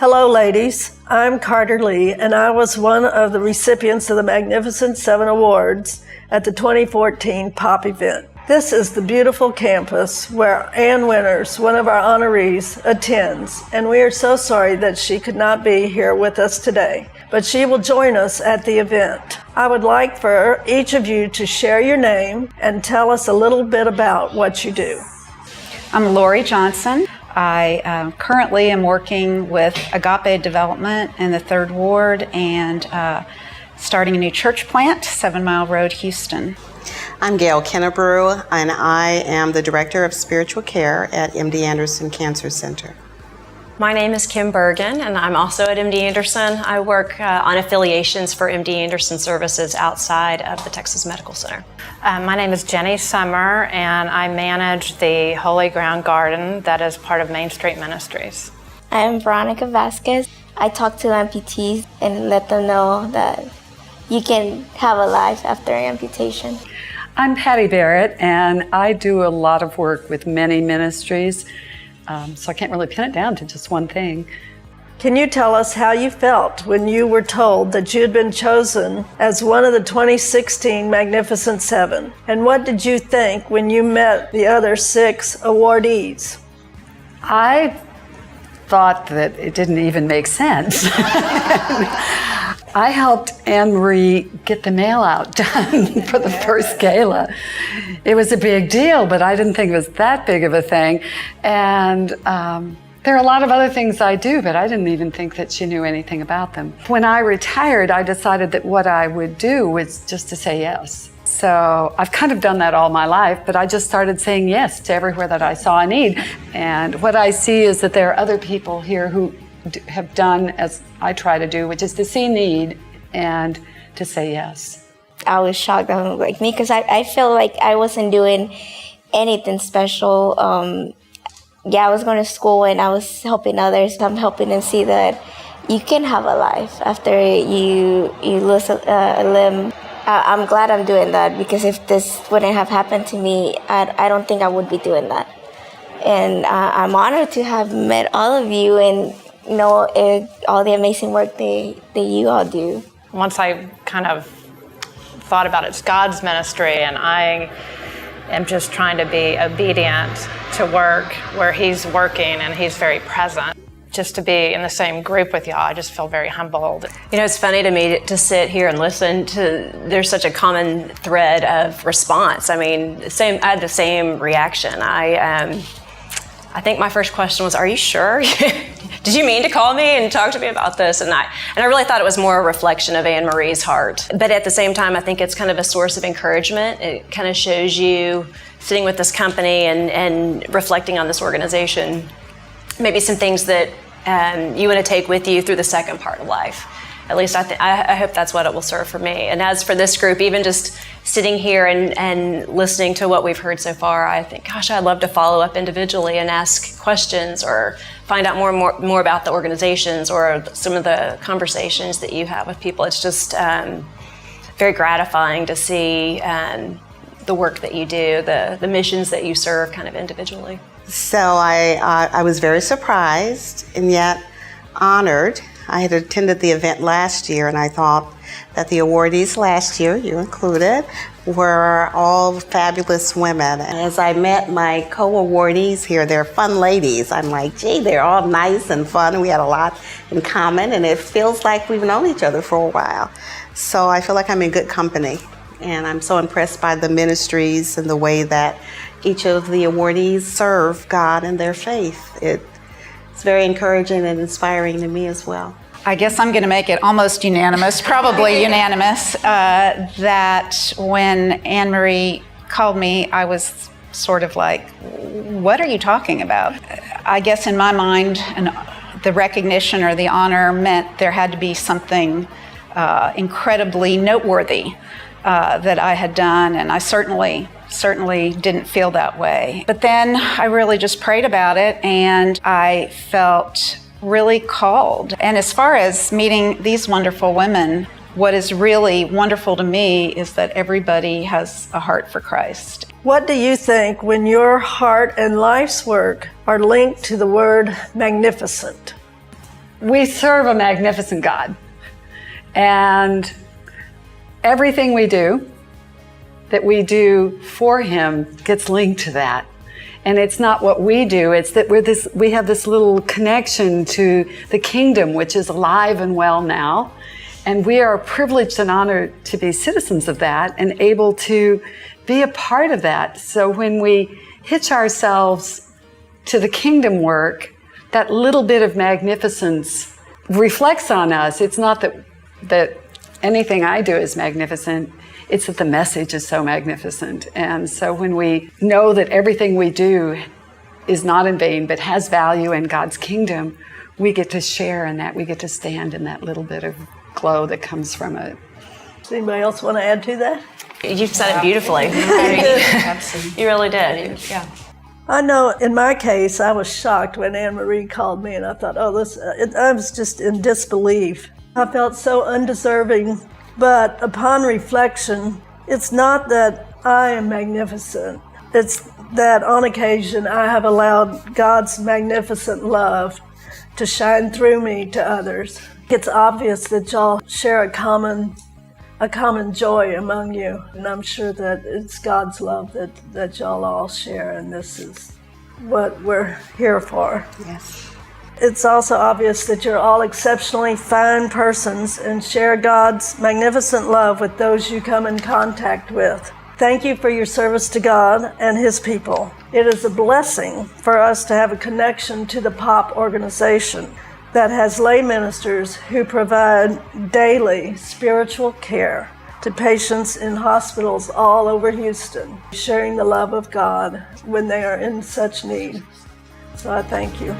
Hello, ladies. I'm Carter Lee, and I was one of the recipients of the Magnificent Seven Awards at the 2014 POP event. This is the beautiful campus where Ann Winters, one of our honorees, attends, and we are so sorry that she could not be here with us today, but she will join us at the event. I would like for each of you to share your name and tell us a little bit about what you do. I'm Lori Johnson. I currently am working with Agape Development in the 3rd Ward and starting a new church plant, 7 Mile Road, Houston. I'm Gail Kennebrew, and I am the Director of Spiritual Care at MD Anderson Cancer Center. My name is Kim Bergen, and I'm also at MD Anderson. I work on affiliations for MD Anderson services outside of the Texas Medical Center. My name is Jenny Summer, and I manage the Holy Ground Garden that is part of Main Street Ministries. I'm Veronica Vasquez. I talk to amputees and let them know that you can have a life after amputation. I'm Patty Barrett, and I do a lot of work with many ministries. So I can't really pin it down to just one thing. Can you tell us how you felt when you were told that you had been chosen as one of the 2016 Magnificent Seven? And what did you think when you met the other 6 awardees? I thought that it didn't even make sense. I helped Anne-Marie get the mail out done for the first gala. It was a big deal, but I didn't think it was that big of a thing. And there are a lot of other things I do, but I didn't even think that she knew anything about them. When I retired, I decided that what I would do was just to say yes. So I've kind of done that all my life, but I just started saying yes to everywhere that I saw a need. And what I see is that there are other people here who have done as I try to do, which is to see need and to say yes. I was shocked, like me, because I feel like I wasn't doing anything special. I was going to school and I was helping others. I'm helping them see that you can have a life after you lose a limb. I'm glad I'm doing that, because if this wouldn't have happened to me, I don't think I would be doing that. And I'm honored to have met all of you and know all the amazing work that you all do. Once I kind of thought about it's God's ministry, and I am just trying to be obedient to work where He's working and He's very present. Just to be in the same group with y'all, I just feel very humbled. You know, it's funny to me to sit here and listen to, there's such a common thread of response. I mean, I had the same reaction. I think my first question was, are you sure? Did you mean to call me and talk to me about this? And I really thought it was more a reflection of Anne-Marie's heart. But at the same time, I think it's kind of a source of encouragement. It kind of shows you sitting with this company and reflecting on this organization, maybe some things that you want to take with you through the second part of life. At least I hope that's what it will serve for me. And as for this group, even just sitting here and listening to what we've heard so far, I think, gosh, I'd love to follow up individually and ask questions or find out more about the organizations or some of the conversations that you have with people. It's just very gratifying to see the work that you do, the missions that you serve kind of individually. So I was very surprised and yet honored. I had attended the event last year, and I thought that the awardees last year, you included, were all fabulous women. And as I met my co-awardees here, they're fun ladies. I'm like, gee, they're all nice and fun, and we had a lot in common, and it feels like we've known each other for a while. So I feel like I'm in good company, and I'm so impressed by the ministries and the way that each of the awardees serve God and their faith. It's very encouraging and inspiring to me as well. I guess I'm going to make it almost unanimous, probably unanimous, that when Anne-Marie called me, I was sort of like, what are you talking about? I guess in my mind, the recognition or the honor meant there had to be something incredibly noteworthy that I had done, and I certainly didn't feel that way. But then I really just prayed about it, and I felt really called. And as far as meeting these wonderful women, what is really wonderful to me is that everybody has a heart for Christ. What do you think when your heart and life's work are linked to the word magnificent? we serve a magnificent God. And everything we do, that we do for him, gets linked to that. And it's not what we do, it's that we have this little connection to the kingdom, which is alive and well now. And we are privileged and honored to be citizens of that and able to be a part of that. So when we hitch ourselves to the kingdom work, that little bit of magnificence reflects on us. It's not that anything I do is magnificent, it's that the message is so magnificent. And so when we know that everything we do is not in vain, but has value in God's kingdom, we get to share in that. We get to stand in that little bit of glow that comes from it. Does anybody else want to add to that? You said it beautifully. You really did. Yeah. I know in my case, I was shocked when Anne Marie called me, and I thought, I was just in disbelief. I felt so undeserving, but upon reflection, it's not that I am magnificent. It's that on occasion I have allowed God's magnificent love to shine through me to others. It's obvious that y'all share a common joy among you, and I'm sure that it's God's love that y'all all share, and this is what we're here for. Yes. It's also obvious that you're all exceptionally fine persons and share God's magnificent love with those you come in contact with. Thank you for your service to God and his people. It is a blessing for us to have a connection to the POP organization that has lay ministers who provide daily spiritual care to patients in hospitals all over Houston, sharing the love of God when they are in such need. So I thank you.